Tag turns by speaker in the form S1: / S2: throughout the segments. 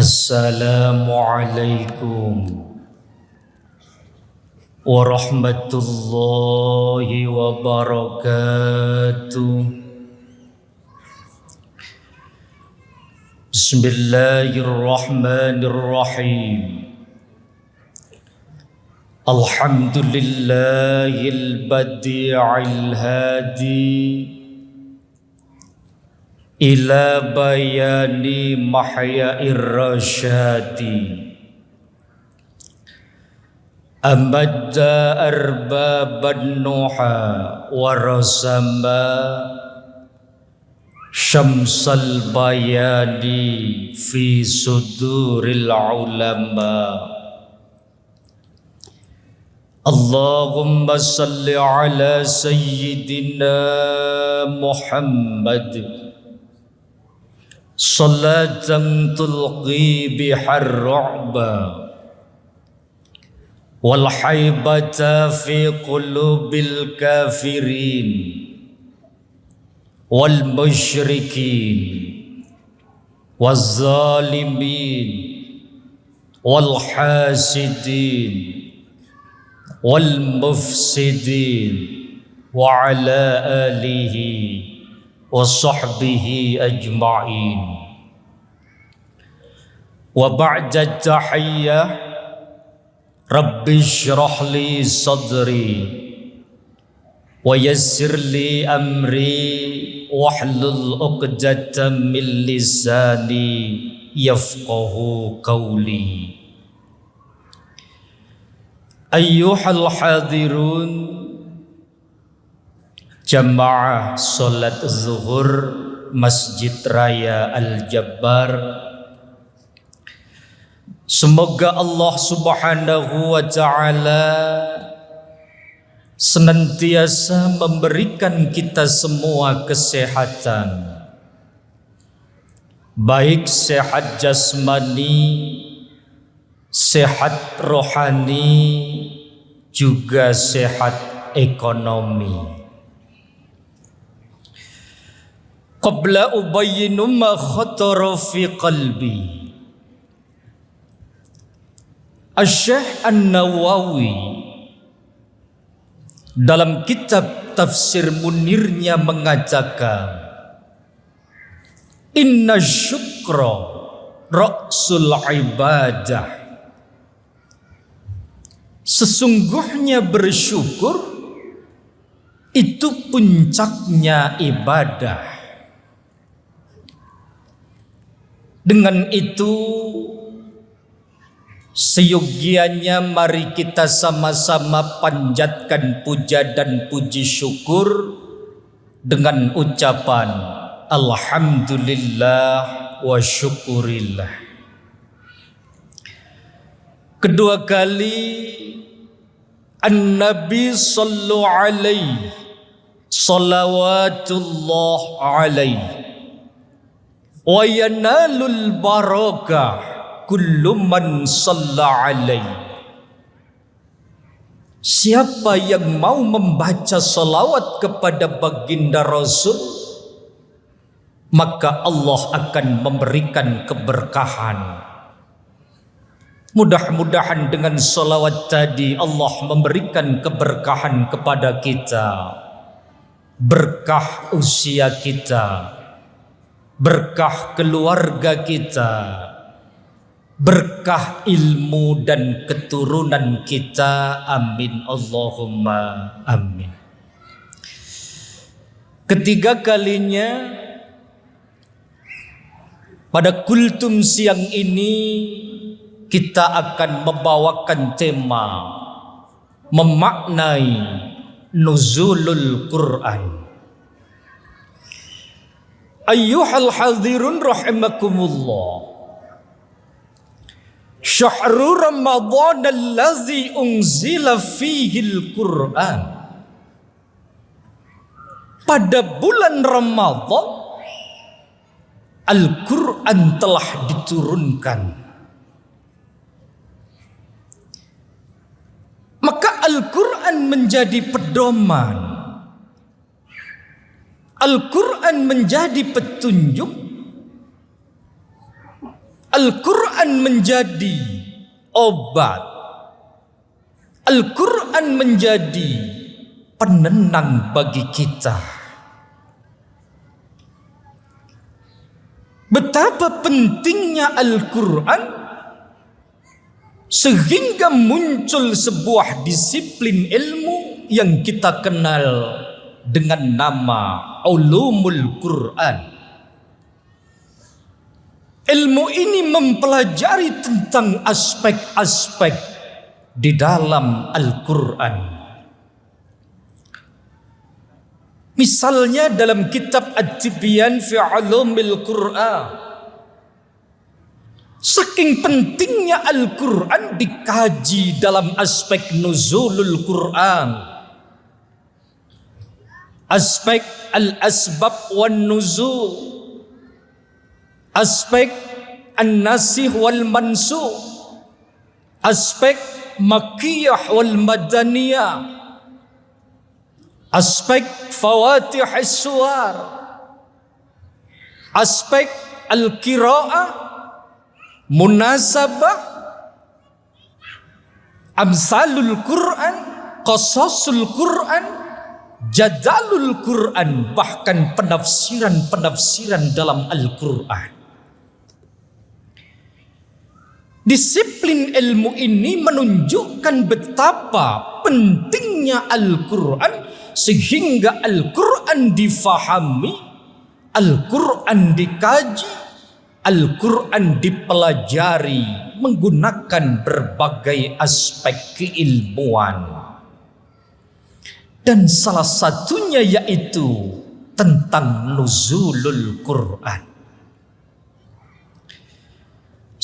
S1: Assalamualaikum warahmatullahi wabarakatuh. Bismillahirrahmanirrahim. Alhamdulillahil badi'il hadi ila bayani mahya'ir rasyadi amadda arbaban nuha warasama syamsal bayani fi suduril ulama. Allahumma salli ala sayyidina Muhammad salatan tulqi bihar ru'ba wal haibata fi qulubil kafirin wal musyrikin waz zalimin wal hasidin wal mufsidin wa ala alihi wa sahbihi ajma'in. Wa ba'da tahiyyah rabbi shrah li sadri wa yassir li amri wahlul 'uqdatam min lisani yafqahu qawli. Ayyuhal hadirun, jamaah salat zuhur Masjid Raya Al-Jabbar, semoga Allah Subhanahu wa ta'ala senantiasa memberikan kita semua kesehatan, baik sehat jasmani, sehat rohani, juga sehat ekonomi. Qabla ubayyinu ma khatara fi qalbi, Asy-Syaikh An-Nawawi dalam kitab Tafsir Munirnya mengatakan, inna syukra ra'sul ibadah, sesungguhnya bersyukur itu puncaknya ibadah. Dengan itu seyogianya mari kita sama-sama panjatkan puja dan puji syukur dengan ucapan alhamdulillah wa syukurillah. Kedua kali An-Nabi sallu alaihi salawatullah alaihi wa yanalul barakah kullu man shalla alaihi. Siapa yang mau membaca salawat kepada baginda Rasul, maka Allah akan memberikan keberkahan. Mudah-mudahan dengan salawat tadi Allah memberikan keberkahan kepada kita, berkah usia kita, berkah keluarga kita, berkah ilmu dan keturunan kita. Amin Allahumma amin. Ketiga kalinya pada kultum siang ini kita akan membawakan tema memaknai nuzulul Quran. Ayyuhal hadirun rahimakumullah, syahrul Ramadan allazi unzila fihil Quran. Pada bulan Ramadan Al-Quran telah diturunkan. Maka Al-Quran menjadi pedoman, Al-Quran menjadi petunjuk, Al-Quran menjadi obat, Al-Quran menjadi penenang bagi kita. Betapa pentingnya Al-Quran sehingga muncul sebuah disiplin ilmu yang kita kenal dengan nama Ulumul Quran. Ilmu ini mempelajari tentang aspek-aspek di dalam Al-Quran. Misalnya dalam kitab At-Tibyan fi Ulumil Quran, saking pentingnya Al-Quran dikaji dalam aspek nuzulul Quran, aspek al-asbab wan nuzul, aspek an-nasih wal mansukh, aspek makkiyah wal madaniyah, aspek fawatih as-suwar, aspek al-qiraah, munasabah, amsalul Quran, qasasul Quran, jadalul Quran, bahkan penafsiran-penafsiran dalam Al-Quran. Disiplin ilmu ini menunjukkan betapa pentingnya Al-Quran sehingga Al-Quran difahami, Al-Quran dikaji, Al-Quran dipelajari menggunakan berbagai aspek keilmuan. Dan salah satunya yaitu tentang nuzulul Quran.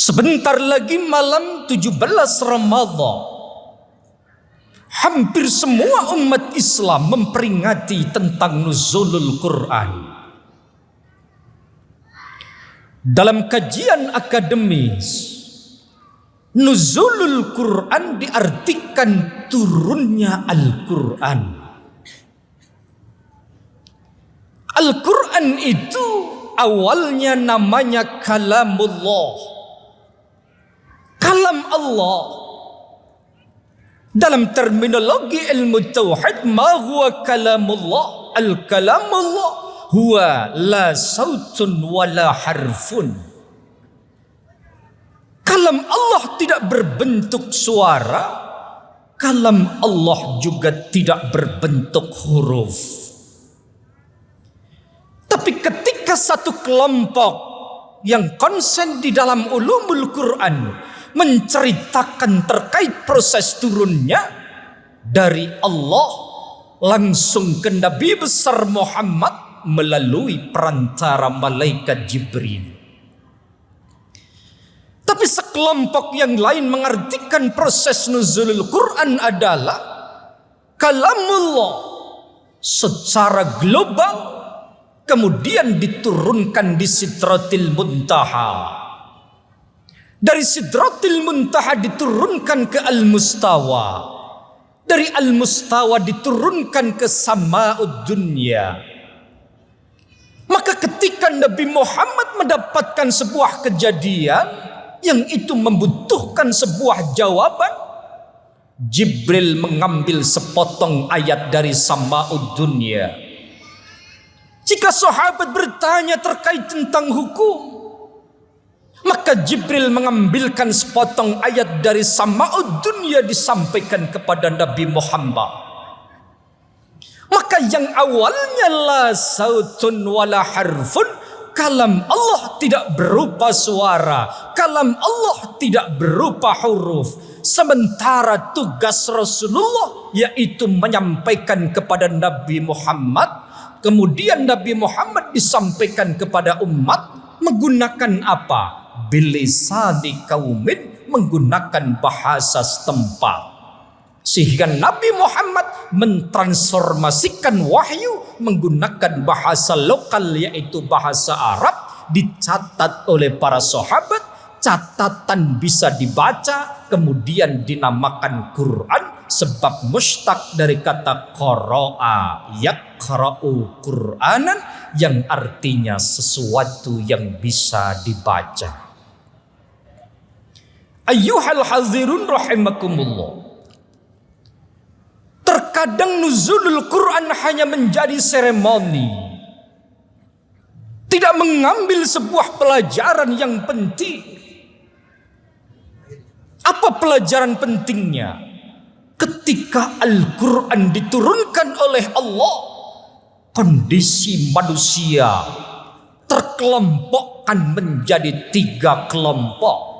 S1: Sebentar lagi malam 17 Ramadan, hampir semua umat Islam memperingati tentang nuzulul Quran. Dalam kajian akademis, nuzulul Quran diartikan turunnya Al-Quran. Al-Quran itu awalnya namanya kalamullah, kalam Allah. Dalam terminologi ilmu tauhid, ma huwa kalamullah? Al-kalamullah huwa la sautun wa la harfun. Kalam Allah tidak berbentuk suara, kalam Allah juga tidak berbentuk huruf. Tapi ketika satu kelompok yang konsen di dalam ulumul Quran menceritakan terkait proses turunnya dari Allah langsung ke Nabi besar Muhammad melalui perantara malaikat Jibril. Tapi sekelompok yang lain mengartikan proses nuzulul Quran adalah kalamullah secara global, kemudian diturunkan di Sidratil Muntaha. Dari Sidratil Muntaha diturunkan ke Al-Mustawa. Dari Al-Mustawa diturunkan ke Sama'ud Dunya. Maka ketika Nabi Muhammad mendapatkan sebuah kejadian yang itu membutuhkan sebuah jawaban, Jibril mengambil sepotong ayat dari Sama'ud Dunya. Jika sahabat bertanya terkait tentang hukum, maka Jibril mengambilkan sepotong ayat dari Sama'ud Dunya disampaikan kepada Nabi Muhammad. Maka yang awalnya la sautun wala harfun, kalam Allah tidak berupa suara, kalam Allah tidak berupa huruf. Sementara tugas Rasulullah yaitu menyampaikan kepada Nabi Muhammad, kemudian Nabi Muhammad disampaikan kepada umat menggunakan apa? Bilisani kaumin, menggunakan bahasa setempat. Sehingga Nabi Muhammad mentransformasikan wahyu menggunakan bahasa lokal yaitu bahasa Arab, dicatat oleh para sahabat, catatan bisa dibaca, kemudian dinamakan Quran sebab mustaq dari kata qara'a, yaqra'u Qur'anan, yang artinya sesuatu yang bisa dibaca. Ayyuhal hadzirun rahimakumullah. Terkadang nuzulul Quran hanya menjadi seremoni, tidak mengambil sebuah pelajaran yang penting. Apa pelajaran pentingnya? Ketika Al-Quran diturunkan oleh Allah, kondisi manusia terkelompokkan menjadi 3 kelompok.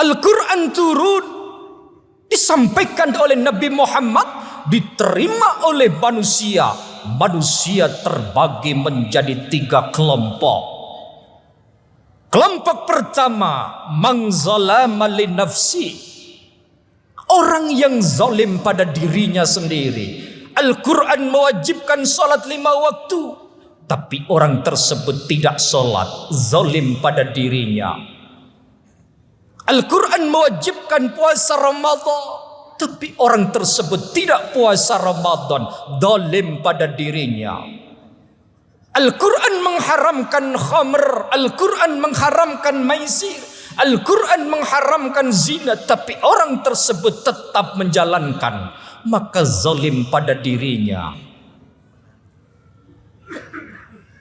S1: Al-Quran turun, disampaikan oleh Nabi Muhammad, diterima oleh manusia. Manusia terbagi menjadi 3 kelompok. Kelompok pertama, man zalama li nafsi. Orang yang zalim pada dirinya sendiri. Al-Quran mewajibkan salat 5 waktu, tapi orang tersebut tidak salat, zalim pada dirinya. Al-Quran mewajibkan puasa Ramadan, tapi orang tersebut tidak puasa Ramadan, zalim pada dirinya. Al-Quran mengharamkan khamr, Al-Quran mengharamkan maisir, Al-Quran mengharamkan zina, tapi orang tersebut tetap menjalankan, maka zalim pada dirinya.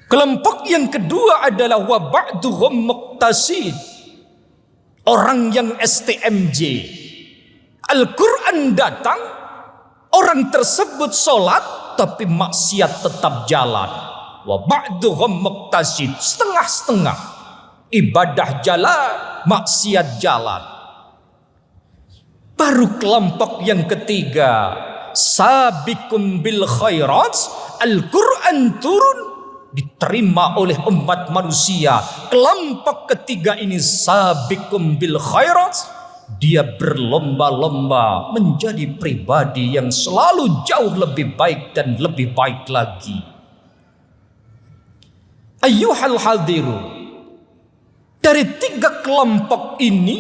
S1: Kelompok yang kedua adalah wa ba'duhum muqtasid. Orang yang STMJ. Al-Quran datang, orang tersebut sholat, tapi maksiat tetap jalan. Wa ba'duhum muqtasid, setengah-setengah. Ibadah jalan, maksiat jalan. Baru kelompok yang ketiga, sabiqum bil khairat. Al-Quran turun, diterima oleh umat manusia. Kelompok ketiga ini sabiqum bil khairat, dia berlomba-lomba menjadi pribadi yang selalu jauh lebih baik dan lebih baik lagi. Ayyuhal hadiru, dari 3 kelompok ini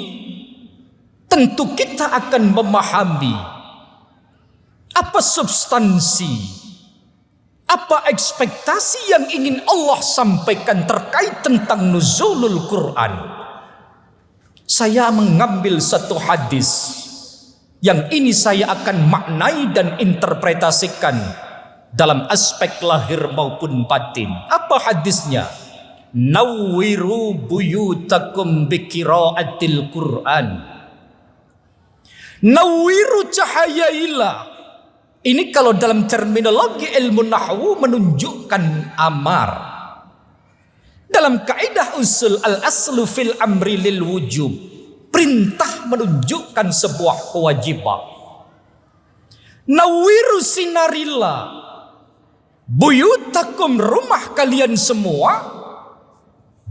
S1: tentu kita akan memahami apa substansi, apa ekspektasi yang ingin Allah sampaikan terkait tentang nuzulul Quran. Saya mengambil satu hadis yang ini saya akan maknai dan interpretasikan dalam aspek lahir maupun batin. Apa hadisnya? Nawwiru buyutakum biqiraatil Quran. Nawwiru, cahayailah. Ini kalau dalam terminologi ilmu nahwu menunjukkan amar. Dalam kaidah usul al-aslu fil amri lil wujub, perintah menunjukkan sebuah kewajiban. Nawwiru, sinarilah buyutakum, rumah kalian semua,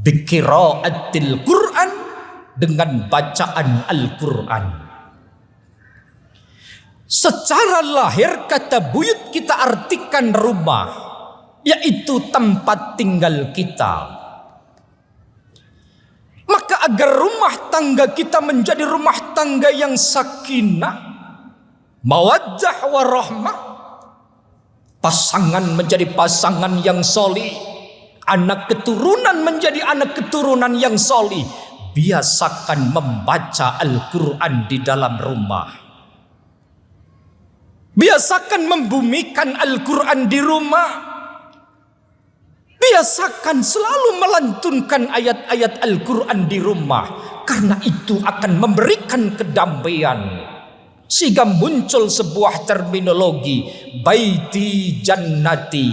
S1: biqiraatil Quran, dengan bacaan Al-Quran. Secara lahir kata buyut kita artikan rumah, yaitu tempat tinggal kita. Maka agar rumah tangga kita menjadi rumah tangga yang sakinah, mawaddah warahmah, pasangan menjadi pasangan yang solih, anak keturunan menjadi anak keturunan yang solih, biasakan membaca Al-Quran di dalam rumah. Biasakan membumikan Al-Quran di rumah. Biasakan selalu melantunkan ayat-ayat Al-Quran di rumah. Karena itu akan memberikan kedamaian. Sehingga muncul sebuah terminologi, baiti jannati,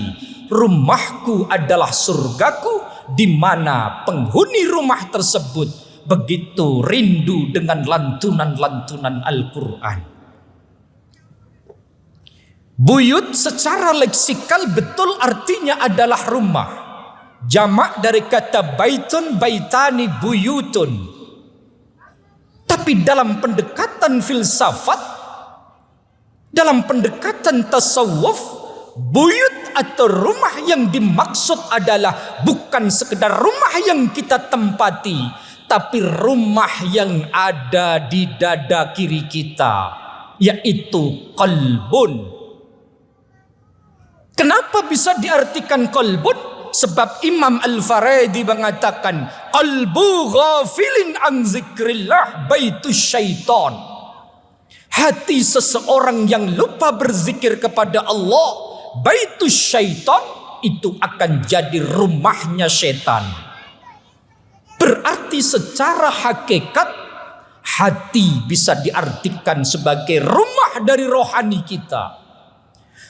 S1: rumahku adalah surgaku, di mana penghuni rumah tersebut begitu rindu dengan lantunan-lantunan Al-Quran. Buyut secara leksikal betul artinya adalah rumah. Jamak dari kata baitun, baitani, buyutun. Tapi dalam pendekatan filsafat, dalam pendekatan tasawuf, buyut atau rumah yang dimaksud adalah bukan sekedar rumah yang kita tempati, tapi rumah yang ada di dada kiri kita, yaitu qalbun. Kenapa bisa diartikan qalbun? Sebab Imam Al-Faradi mengatakan, qalbu ghafilin an zikrillah baitus syaitan. Hati seseorang yang lupa berzikir kepada Allah, baitus syaitan, itu akan jadi rumahnya setan. Berarti secara hakikat hati bisa diartikan sebagai rumah dari rohani kita.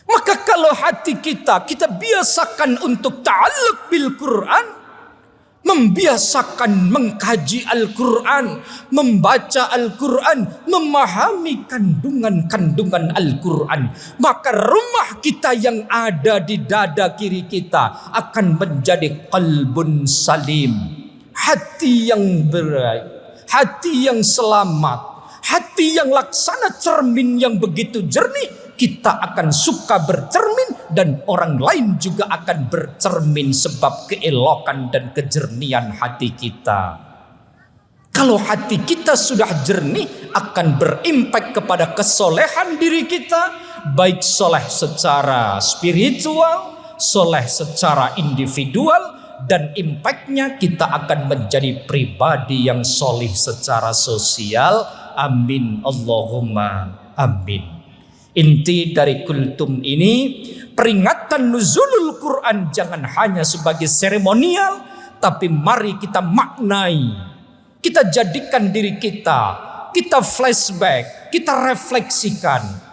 S1: Maka kalau hati kita biasakan untuk ta'alluq bil Quran, membiasakan mengkaji Al-Quran, membaca Al-Quran, memahami kandungan-kandungan Al-Quran, maka rumah kita yang ada di dada kiri kita akan menjadi qalbun salim, hati yang baik, hati yang selamat, hati yang laksana cermin yang begitu jernih. Kita akan suka bercermin dan orang lain juga akan bercermin sebab keelokan dan kejernihan hati kita. Kalau hati kita sudah jernih, akan berimpak kepada kesolehan diri kita, baik soleh secara spiritual, soleh secara individual, dan impaknya kita akan menjadi pribadi yang solih secara sosial. Amin Allahumma amin. Inti dari kultum ini, peringatan nuzulul Quran jangan hanya sebagai seremonial, tapi mari kita maknai, kita jadikan diri kita flashback, kita refleksikan.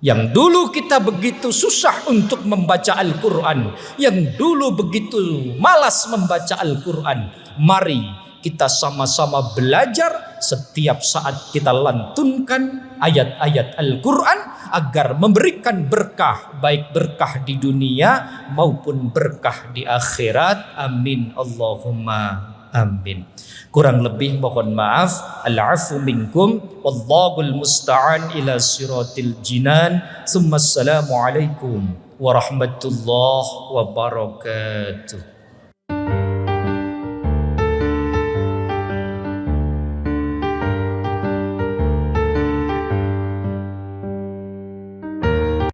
S1: Yang dulu kita begitu susah untuk membaca Al-Quran, yang dulu begitu malas membaca Al-Quran, mari kita sama-sama belajar setiap saat kita lantunkan ayat-ayat Al-Quran agar memberikan berkah, baik berkah di dunia maupun berkah di akhirat. Amin Allahumma amin. Kurang lebih mohon maaf. Al-afu minkum wallahul musta'an ila siratil jinan. Assalamualaikum warahmatullahi wabarakatuh.